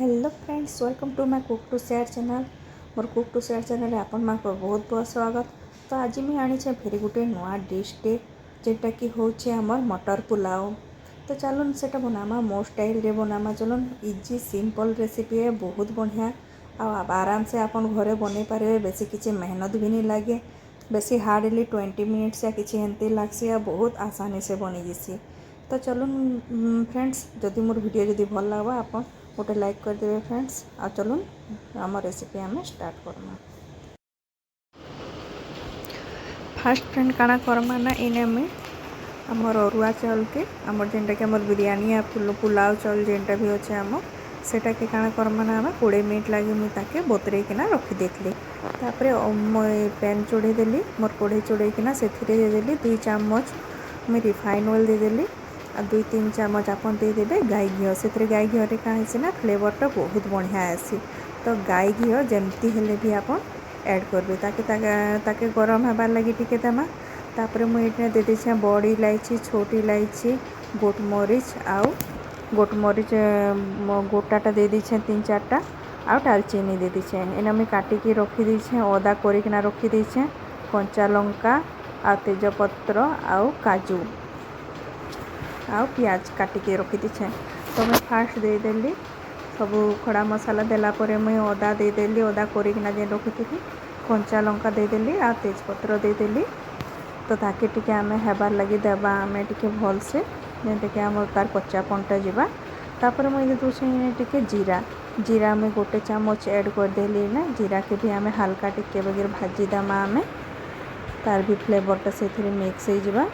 Hello friends, welcome to my cook to share channel. More cook to share channel आपण मान बहुत बहुत स्वागत। तो आज मुझे आनी फेरी गोटे नुआ डिशटे जेटा कि होचे हमर मटर पुलाव। तो चलन से बनामा मो स्टाइल रे बनामा। चलन इजी सिंपल रेसिपी है, बहुत बढ़िया आराम से आपन घरे बने पारे। बेसी किसी मेहनत भी नहीं लगे, बेसी हार्डली 20 मिनिट्स या किसी एमती लग्सी, बहुत आसानी से बनी जैसी। तो चलून फ्रेंड्स, जदि मोर वीडियो जदि भल लगा आप गोटे लाइक करदे फ्रेंड्स। आ चलून आम रेसिपी आम स्टार्ट करमा। फास्ट फ्रेंड काना करमा ना इने में आमर अरुआ चाउल के आमर जेनटा कि आमर बिरयानी या पुलाव चाउल जेनटा भी अच्छे आम सेटा के काना करमा ना आम 20 मिनट लगे मुझे ताके बतरे किना रखी देथली। तापरे पैन चढ़े देली, मोर कढ़ई चढ़े किना से देदेली 2 चम्मच मैं रिफाइन ऑयल देदेली आ 2-3 चम्मच आपन देदेबे गाई घी। से गाई घी कहीं ना फ्लेवरटा बहुत बढ़िया आसी। तो गाई घी जमती हेले भी आप ऐड करबे ताके गरम हबार लगी टिके देमा। तापरे मुझे दे दीछे बड़ इलायची, छोटी इलायची, गोटमरीच गोटमरीच गोटाटा दे दीछे 3-4टा आ डालचीनी दे दीछे। एना मुझे काटिकी रखी दीछे, अदा करिकिना रखी दीछे, कंचा लंका आ तेजपत्र आ काजू आ पियाज काटिके रखी दीछे। तो मैं फास्ट देदेली सब खड़ा मसाला देलापर मुझे अदा देदेली, अदा करिकिना जे रखी थी, कंचा लंका देदेली आ तेजपत्र देदेली। तो ताके टिके आमे हेबार लगी देबा आमे टिके भल से जेंटा कि आम तार कच्चा पंटा जीवा। तापर मुझे दूसरे टिके जीरा में 1 चम्मच ऐड करदेली ना। जीरा के भी आमे हल्का टिके बगैर भाजी देमा आमे, तार भी फ्लेवरटा से मिक्स हो जावा।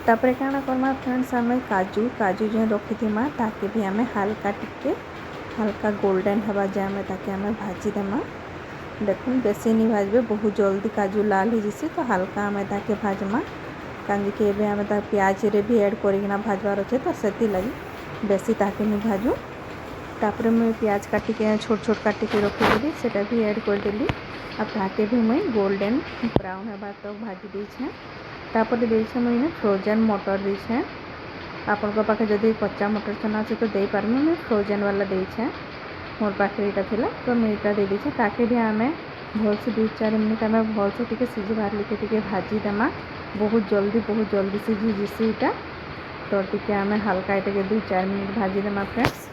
तापर काना करमा फ्रेंड्स, आमे काजू जो रखी थी माँ ताके भी आमे हल्का गोल्डन हवा जाए आमे ताके आमे भाजी देमा। देखुन बेसी नहीं भाजबे, बहुत जल्दी काजू लाल हो जैसे। तो हल्का आमे ताके भाजमा कहीं कि एबे आमे ता प्याज रे भी ऐड करिकिना भाजबार अच्छे। तो से लगी बेसी ताके नहीं भाजू। तापर मुझे प्याज काटिके छोट छोट काटिके रखीदी सेटा भी ऐड करदेली आ ताके भी मुझे गोल्डन ब्राउन हवा तक भाजी देछे। तापर देछे मुझे फ्रोजन मटर देछे। आपन पाखे जदि कच्चा मटर चना अच्छे तो दे पारमु, मैं फ्रोजन वाला देछे। मोर पाखे यहाँ थिला तो मुझे दे दीछे। ताके भी आमे भल से 2-4 मिनट आमे भल से टिके सिझबार लिखे भाजी देमा। बहुत जल्दी सिझी जैसी इटा। तो टिके आमे हल्का ये 2-4 मिनट भाजी देमा फ्रेंड्स।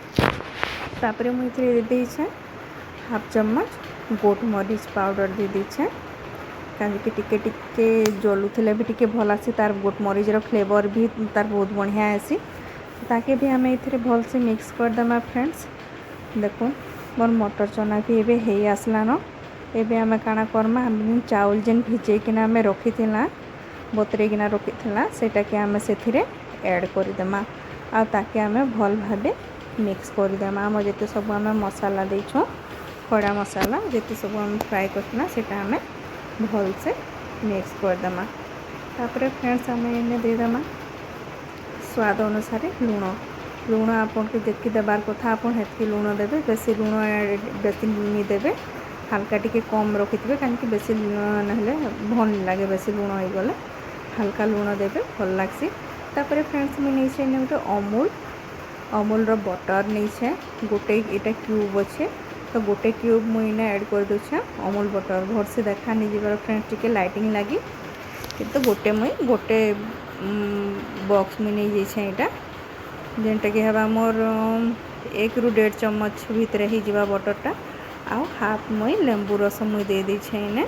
तापर मुझे दे दीछे 1/2 चम्मच गोटमरीच पाउडर दे दीछे कहीं टिके टिके जलुले भी टिके भल आसी। तार गोटमरीचर फ्लेवर भी तार बहुत बढ़िया आसी। ताके भी आमे इथरे भल से मिक्स करदेमा फ्रेंड्स। देखो मोर मटर चना भी एबे हेई आसलान। एबे आमे काना करमा, हम चाउल जेन भिजेकिना आमे रखी थिला बतरेकिना रखी थिला सेटा के आमे सेथिरे ऐड करदेमा आ ताके आमे भल भाबे मिक्स करदेमा। आम जेते सब आमे मसाला देछो, खड़ा मसाला जेते सब आमे फ्राई करथिना सेटा आमे भल से मिक्स करदेमा। तापर फ्रेंड्स आमे इने दे देमा स्वाद अनुसार लुण आपन के देखि देबार कथा आपन हेतकी लुण देबे। बेसी लुण बेसी नहीं देबे, हल्का टिके कम रखिथे कहीं बेसी नहले भल नहीं लगे। बेसी लुण हो गले हल्का लुण देबे भल लागसी। तापर फ्रेंड्स मुझे नहीं गोटे अमूल रो बटर नहीं गोटे इटा क्यूब अच्छे। तो गोटे क्यूब मुझे ऐड कर दूचे अमूल बटर। भर से देखा नहीं जीवार फ्रेंड्स टिके लाइटिंग लगी किंतु गोटे बॉक्स में नहीं जाइए यहाँ जेनटा कि हवा मोर 1 ରୁ 1.5 चम्मच भितर ही जीवा बटरटा आ हाफ मुई लेंबू रस मुई दे दीछे इने।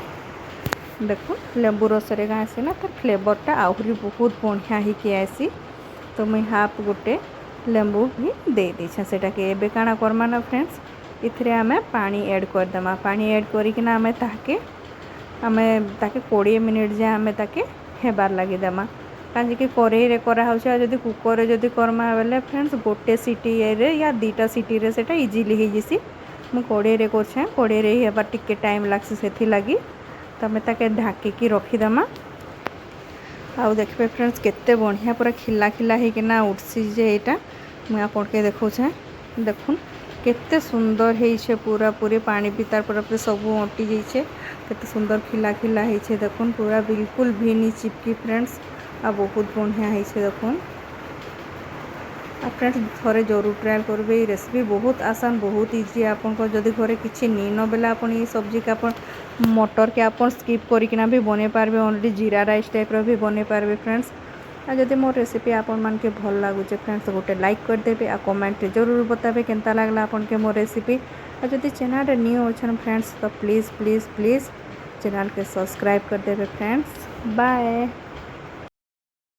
देखो लेंबू रस रे आसी ना तो फ्लेवरटा आहरी बहुत बढ़िया ही कि आसी। तो मुई हाफ गोटे लेंबू भी दे दीछे सेटा के। एबे काना करमा ना फ्रेंड्स, इथरे आमे पानी ऐड करदेमा। पानी ऐड करिकिना आमे ताके 20 मिनिट जाए आमे ताके हेबार लगी देमा। कहीं कि कड़ई रे करा होछि, जदि कुकर रे जदि करमा बेले फ्रेंड्स गोटे सीटी रे या 2टा सीटी रे सेटा इजीली हो जिसी। मु कड़ई रे करछे, कड़ई रे हेबार टिके टाइम लागसी सेथि लगी। तो आमे ताके ढाकिकी रखीदेमा। आउ देखबे फ्रेंड्स केते बढ़िया पूरा खिला खिला होइकिना उठसी जे एटा मुझे आपन के देखौछे। देखुन केते सुंदर है पूरा पूरी पानी भी तार पूरा सब अटी जाइए। केते सुंदर खिला खिला है। देखुन पूरा बिल्कुल भी नहीं चिपकी फ्रेंड्स आ बहुत बढ़िया है। देखुन फ्रेंड्स थोड़े जरूर ट्रायल करेंगे। ये रेसिपी बहुत आसान बहुत इजी आपको जदि घरे किसी नी न बेले आप ये सब्जी के आप मटर के आप स्किप करना भी बन पारे ओनली जीरा राइस टाइप भी बन पारे फ्रेंड्स। आ जदि मोर रेसिपी आपण मान के भल लगुचे फ्रेंड्स गोटे लाइक करदेवे आ कमेंट जरूर बतावे केनता लागला आपन के मोर रेसिपी। आ जदि चैनल न्यू अच्छन फ्रेंड्स तो प्लीज़ प्लीज़ प्लीज़ चैनल के सब्सक्राइब करदेवे फ्रेंड्स। बाय।